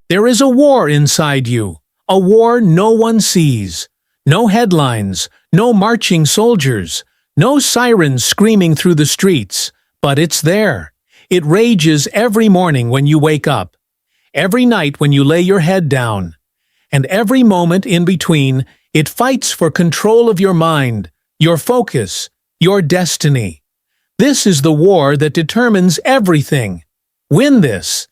There is a war inside you, a war no one sees. No headlines, no marching soldiers, no sirens screaming through the streets, but it's there. It rages every morning when you wake up, every night when you lay your head down, and every moment in between. It fights for control of your mind, your focus, your destiny. This is the war that determines everything. Win this,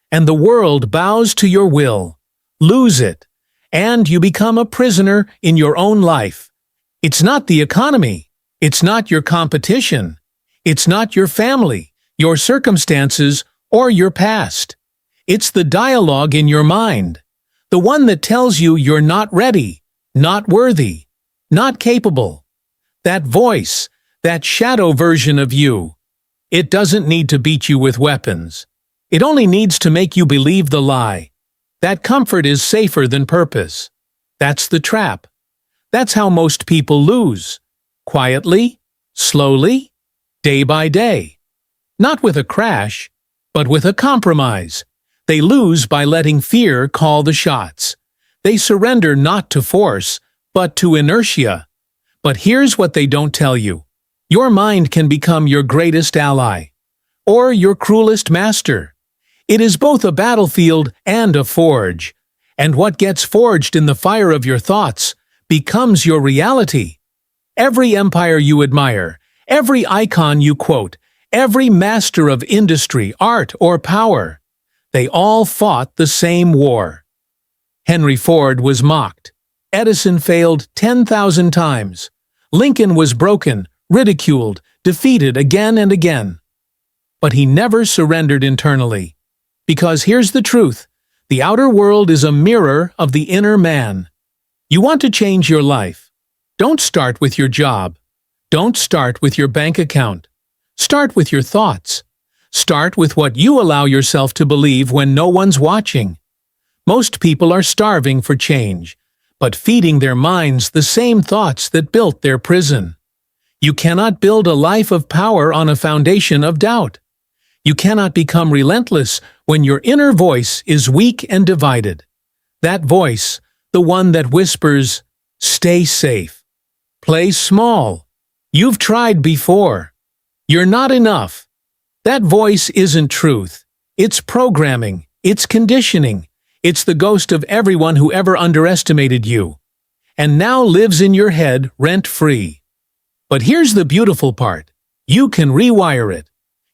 and the world bows to your will. Lose it, and you become a prisoner in your own life. It's not the economy. It's not your competition. It's not your family, your circumstances, or your past. It's the dialogue in your mind, the one that tells you you're not ready, not worthy, not capable. That voice, that shadow version of you. It doesn't need to beat you with weapons. It only needs to make you believe the lie. That comfort is safer than purpose. That's the trap. That's how most people lose. Quietly, slowly, day by day. Not with a crash, but with a compromise. They lose by letting fear call the shots. They surrender not to force, but to inertia. But here's what they don't tell you. Your mind can become your greatest ally, or your cruelest master. It is both a battlefield and a forge, and what gets forged in the fire of your thoughts becomes your reality. Every empire you admire, every icon you quote, every master of industry, art, or power, they all fought the same war. Henry Ford was mocked. Edison failed 10,000 times. Lincoln was broken, ridiculed, defeated again and again. But he never surrendered internally. Because here's the truth, the outer world is a mirror of the inner man. You want to change your life? Don't start with your job. Don't start with your bank account. Start with your thoughts. Start with what you allow yourself to believe when no one's watching. Most people are starving for change, but feeding their minds the same thoughts that built their prison. You cannot build a life of power on a foundation of doubt. You cannot become relentless when your inner voice is weak and divided. That voice, the one that whispers, "Stay safe. Play small. You've tried before. You're not enough." That voice isn't truth. It's programming. It's conditioning. It's the ghost of everyone who ever underestimated you, and now lives in your head rent-free. But here's the beautiful part. You can rewire it.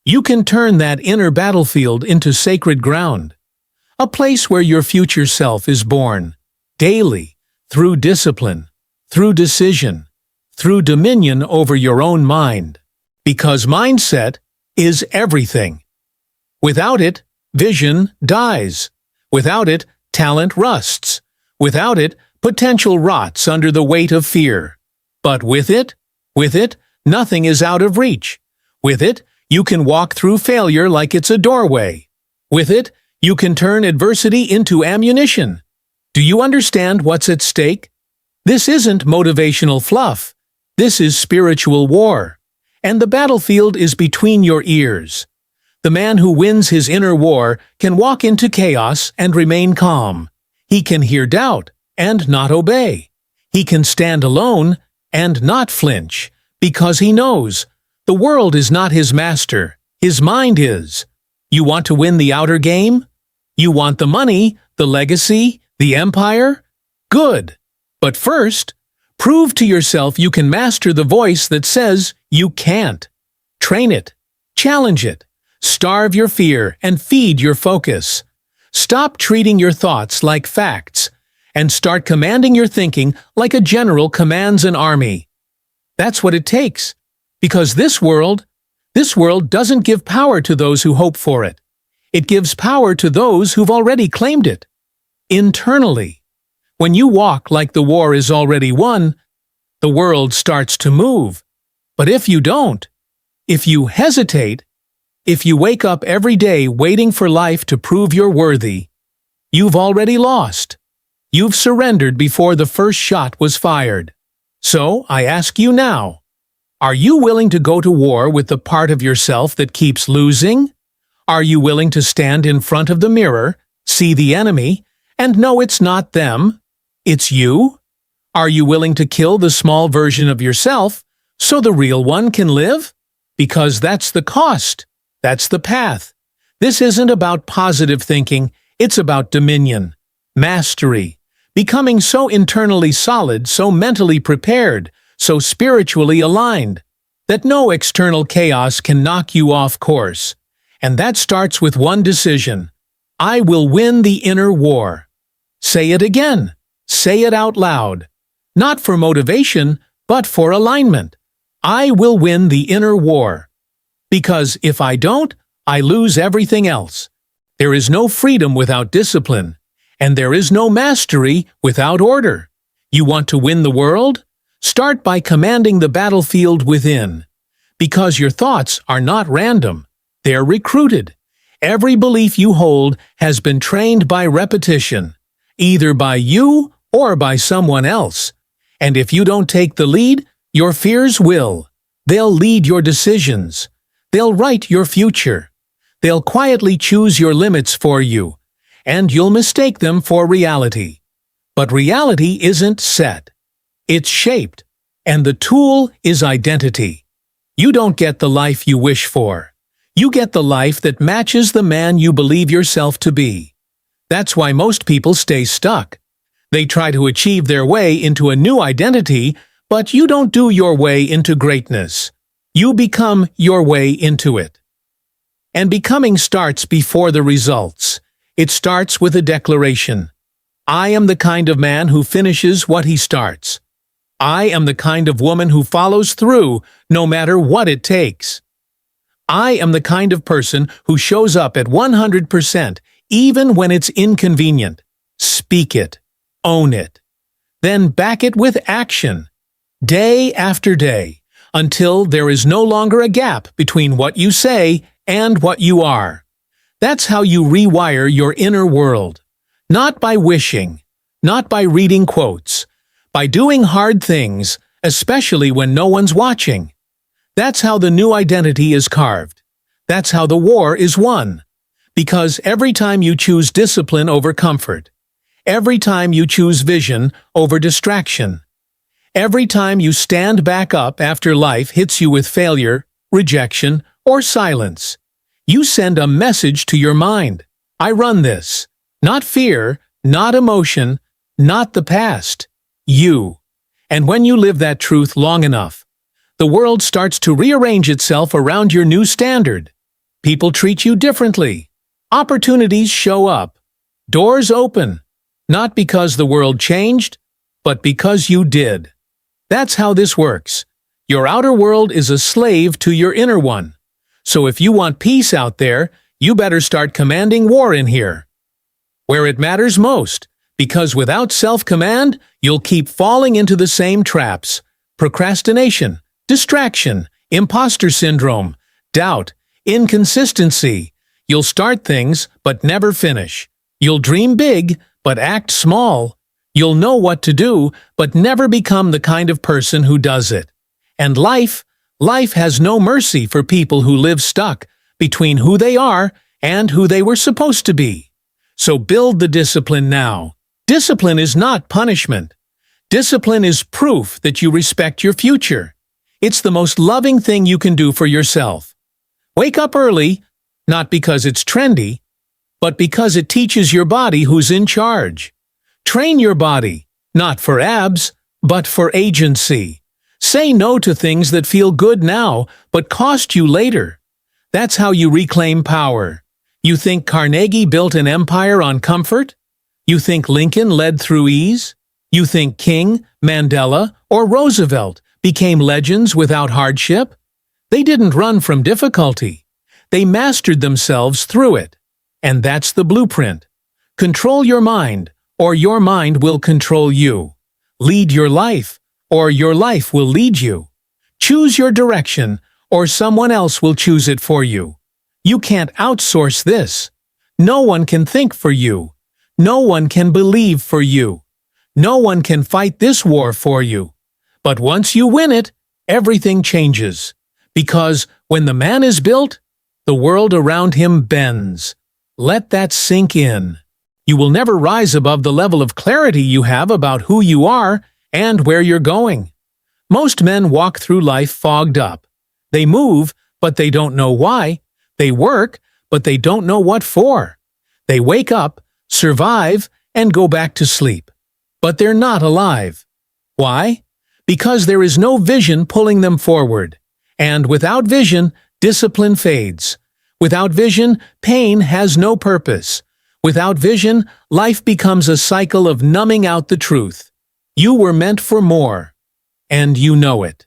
You can turn that inner battlefield into sacred ground, a place where your future self is born, daily, through discipline, through decision, through dominion over your own mind. Because mindset is everything. Without it, vision dies. Without it, talent rusts. Without it, potential rots under the weight of fear. But with it, nothing is out of reach. With it, you can walk through failure like it's a doorway. With it, you can turn adversity into ammunition. Do you understand what's at stake? This isn't motivational fluff. This is spiritual war. And the battlefield is between your ears. The man who wins his inner war can walk into chaos and remain calm. He can hear doubt and not obey. He can stand alone and not flinch, because he knows the world is not his master, his mind is. You want to win the outer game? You want the money, the legacy, the empire? Good. But first, prove to yourself you can master the voice that says you can't. Train it. Challenge it. Starve your fear and feed your focus. Stop treating your thoughts like facts and start commanding your thinking like a general commands an army. That's what it takes, because this world doesn't give power to those who hope for it. It gives power to those who've already claimed it. Internally, when you walk like the war is already won, the world starts to move. But if you don't, if you hesitate, if you wake up every day waiting for life to prove you're worthy, you've already lost. You've surrendered before the first shot was fired. So, I ask you now, are you willing to go to war with the part of yourself that keeps losing? Are you willing to stand in front of the mirror See the enemy, and know it's not them. It's you. Are you willing to kill the small version of yourself so the real one can live? Because that's the cost. That's the path. This isn't about positive thinking, it's about dominion, mastery, becoming so internally solid, so mentally prepared, so spiritually aligned, that no external chaos can knock you off course. And that starts with one decision. I will win the inner war. Say it again. Say it out loud. Not for motivation, but for alignment. I will win the inner war. Because if I don't, I lose everything else. There is no freedom without discipline, and there is no mastery without order. You want to win the world? Start by commanding the battlefield within. Because your thoughts are not random. They're recruited. Every belief you hold has been trained by repetition, either by you or by someone else. And if you don't take the lead, your fears will. They'll lead your decisions. They'll write your future. They'll quietly choose your limits for you, and you'll mistake them for reality. But reality isn't set. It's shaped, and the tool is identity. You don't get the life you wish for. You get the life that matches the man you believe yourself to be. That's why most people stay stuck. They try to achieve their way into a new identity, but you don't do your way into greatness. You become your way into it. And becoming starts before the results. It starts with a declaration. I am the kind of man who finishes what he starts. I am the kind of woman who follows through no matter what it takes. I am the kind of person who shows up at 100% even when it's inconvenient. Speak it. Own it. Then back it with action. Day after day, until there is no longer a gap between what you say and what you are. That's how you rewire your inner world. Not by wishing, not by reading quotes, by doing hard things, especially when no one's watching. That's how the new identity is carved. That's how the war is won. Because every time you choose discipline over comfort, every time you choose vision over distraction, every time you stand back up after life hits you with failure, rejection, or silence, you send a message to your mind. I run this. Not fear, not emotion, not the past. You. And when you live that truth long enough, the world starts to rearrange itself around your new standard. People treat you differently. Opportunities show up. Doors open. Not because the world changed, but because you did. That's how this works. Your outer world is a slave to your inner one. So if you want peace out there, you better start commanding war in here. Where it matters most, because without self-command, you'll keep falling into the same traps. Procrastination, distraction, imposter syndrome, doubt, inconsistency. You'll start things, but never finish. You'll dream big, but act small. You'll know what to do, but never become the kind of person who does it. And life has no mercy for people who live stuck between who they are and who they were supposed to be. So build the discipline now. Discipline is not punishment. Discipline is proof that you respect your future. It's the most loving thing you can do for yourself. Wake up early, not because it's trendy, but because it teaches your body who's in charge. Train your body, not for abs, but for agency. Say no to things that feel good now, but cost you later. That's how you reclaim power. You think Carnegie built an empire on comfort? You think Lincoln led through ease? You think King, Mandela, or Roosevelt became legends without hardship? They didn't run from difficulty. They mastered themselves through it. And that's the blueprint. Control your mind, or your mind will control you. Lead your life, or your life will lead you. Choose your direction, or someone else will choose it for you. You can't outsource this. No one can think for you. No one can believe for you. No one can fight this war for you. But once you win it, everything changes. Because when the man is built, the world around him bends. Let that sink in. You will never rise above the level of clarity you have about who you are and where you're going. Most men walk through life fogged up. They move, but they don't know why. They work, but they don't know what for. They wake up, survive, and go back to sleep. But they're not alive. Why? Because there is no vision pulling them forward. And without vision, discipline fades. Without vision, pain has no purpose. Without vision, life becomes a cycle of numbing out the truth. You were meant for more. And you know it.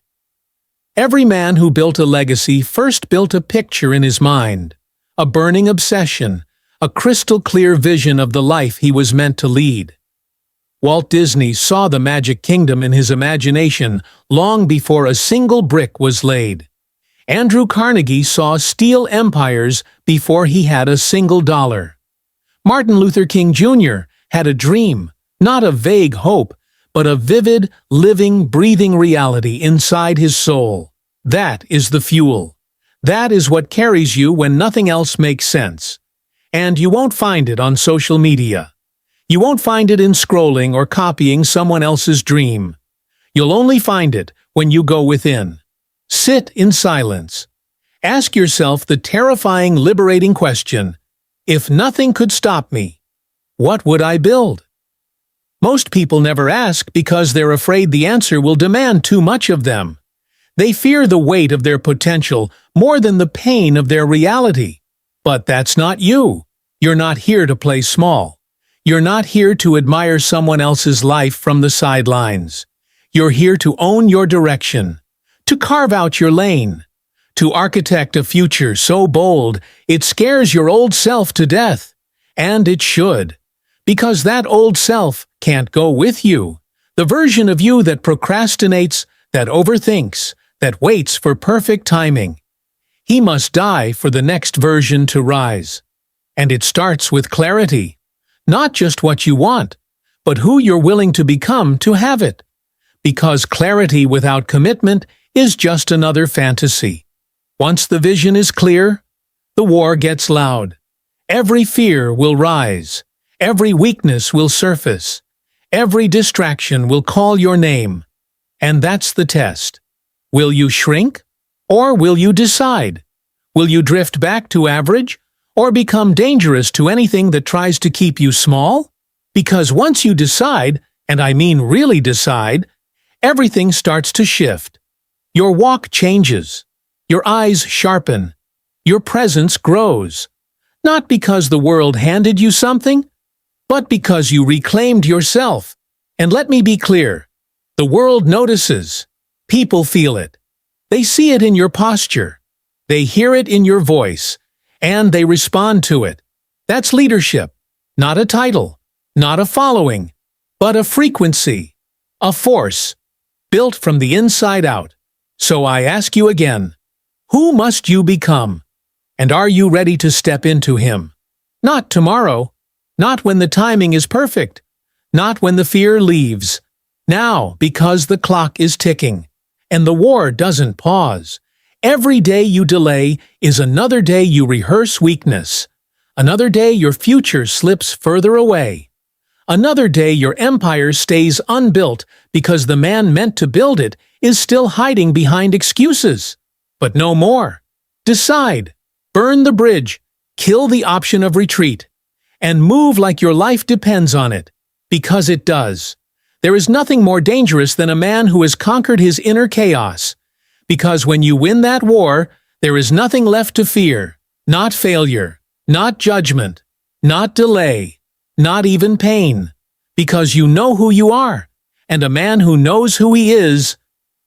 Every man who built a legacy first built a picture in his mind, a burning obsession, a crystal-clear vision of the life he was meant to lead. Walt Disney saw the Magic Kingdom in his imagination long before a single brick was laid. Andrew Carnegie saw steel empires before he had a single dollar. Martin Luther King Jr. had a dream, not a vague hope, but a vivid, living, breathing reality inside his soul. That is the fuel. That is what carries you when nothing else makes sense. And you won't find it on social media. You won't find it in scrolling or copying someone else's dream. You'll only find it when you go within. Sit in silence. Ask yourself the terrifying, liberating question, if nothing could stop me, what would I build? Most people never ask because they're afraid the answer will demand too much of them. They fear the weight of their potential more than the pain of their reality. But that's not you. You're not here to play small. You're not here to admire someone else's life from the sidelines. You're here to own your direction, to carve out your lane, to architect a future so bold it scares your old self to death. And it should. Because that old self can't go with you. The version of you that procrastinates, that overthinks, that waits for perfect timing. He must die for the next version to rise. And it starts with clarity. Not just what you want, but who you're willing to become to have it. Because clarity without commitment is just another fantasy. Once the vision is clear, the war gets loud. Every fear will rise. Every weakness will surface. Every distraction will call your name. And that's the test. Will you shrink? Or will you decide? Will you drift back to average? Or become dangerous to anything that tries to keep you small? Because once you decide, and I mean really decide, everything starts to shift. Your walk changes. Your eyes sharpen. Your presence grows. Not because the world handed you something, but because you reclaimed yourself. And let me be clear, the world notices. People feel it. They see it in your posture. They hear it in your voice. And they respond to it. That's leadership. Not a title. Not a following. But a frequency. A force. Built from the inside out. So I ask you again, who must you become? And are you ready to step into him? Not tomorrow. Not when the timing is perfect. Not when the fear leaves. Now, because the clock is ticking. And the war doesn't pause. Every day you delay is another day you rehearse weakness. Another day your future slips further away. Another day your empire stays unbuilt because the man meant to build it is still hiding behind excuses. But no more. Decide. Burn the bridge. Kill the option of retreat. And move like your life depends on it. Because it does. There is nothing more dangerous than a man who has conquered his inner chaos. Because when you win that war, there is nothing left to fear. Not failure. Not judgment. Not delay. Not even pain. Because you know who you are. And a man who knows who he is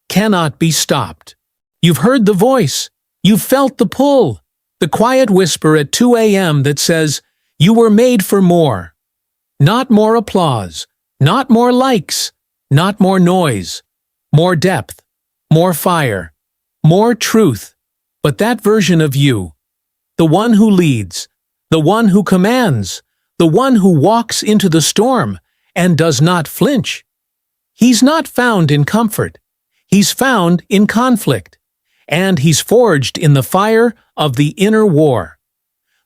cannot be stopped. You've heard the voice. You've felt the pull. The quiet whisper at 2 a.m. that says, you were made for more. Not more applause. Not more likes. Not more noise. More depth. More fire. More truth. But that version of you, the one who leads, the one who commands, the one who walks into the storm and does not flinch. He's not found in comfort. He's found in conflict. And he's forged in the fire of the inner war.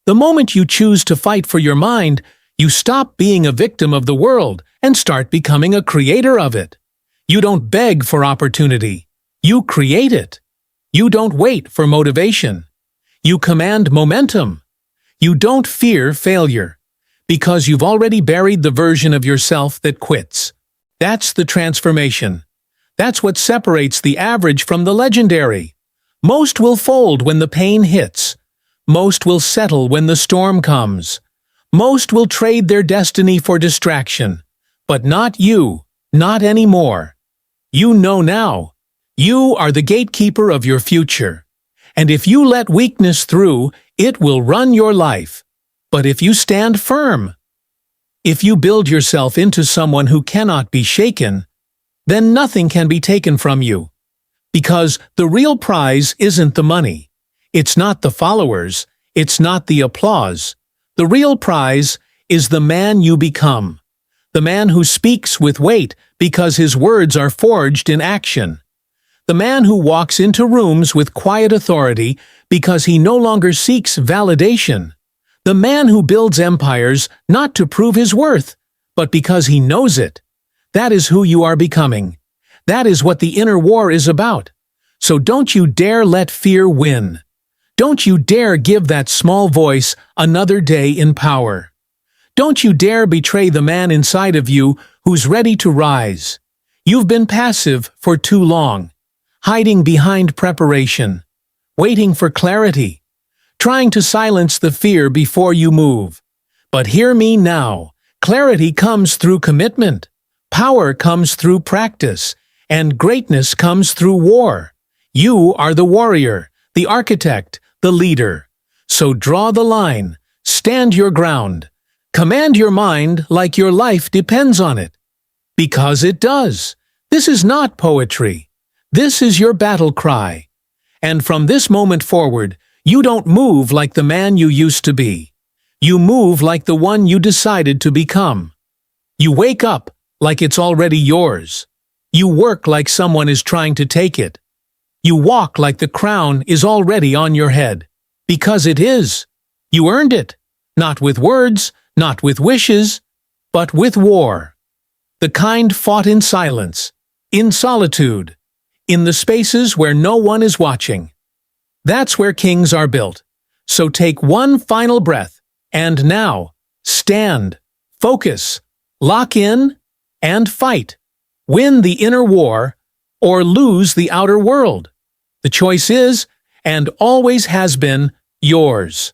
The moment you choose to fight for your mind, You stop being a victim of the world and start becoming a creator of it. You don't beg for opportunity. You create it. You don't wait for motivation. You command momentum. You don't fear failure, because you've already buried the version of yourself that quits. That's the transformation. That's what separates the average from the legendary. Most will fold when the pain hits. Most will settle when the storm comes. Most will trade their destiny for distraction. But not you, not anymore. You know now. You are the gatekeeper of your future. And if you let weakness through, it will run your life. But if you stand firm, if you build yourself into someone who cannot be shaken, then nothing can be taken from you. Because the real prize isn't the money. It's not the followers. It's not the applause. The real prize is the man you become. The man who speaks with weight because his words are forged in action. The man who walks into rooms with quiet authority because he no longer seeks validation. The man who builds empires not to prove his worth, but because he knows it. That is who you are becoming. That is what the inner war is about. So don't you dare let fear win. Don't you dare give that small voice another day in power. Don't you dare betray the man inside of you who's ready to rise. You've been passive for too long, hiding behind preparation, waiting for clarity, trying to silence the fear before you move. But hear me now. Clarity comes through commitment. Power comes through practice, and greatness comes through war. You are the warrior, the architect, the leader. So draw the line, stand your ground, command your mind like your life depends on it. Because it does. This is not poetry. This is your battle cry. And from this moment forward, you don't move like the man you used to be. You move like the one you decided to become. You wake up like it's already yours. You work like someone is trying to take it. You walk like the crown is already on your head. Because it is. You earned it. Not with words, not with wishes, but with war. The kind fought in silence, in solitude, in the spaces where no one is watching. That's where kings are built. So take one final breath, and now, stand, focus, lock in, and fight. Win the inner war, or lose the outer world. The choice is, and always has been, yours.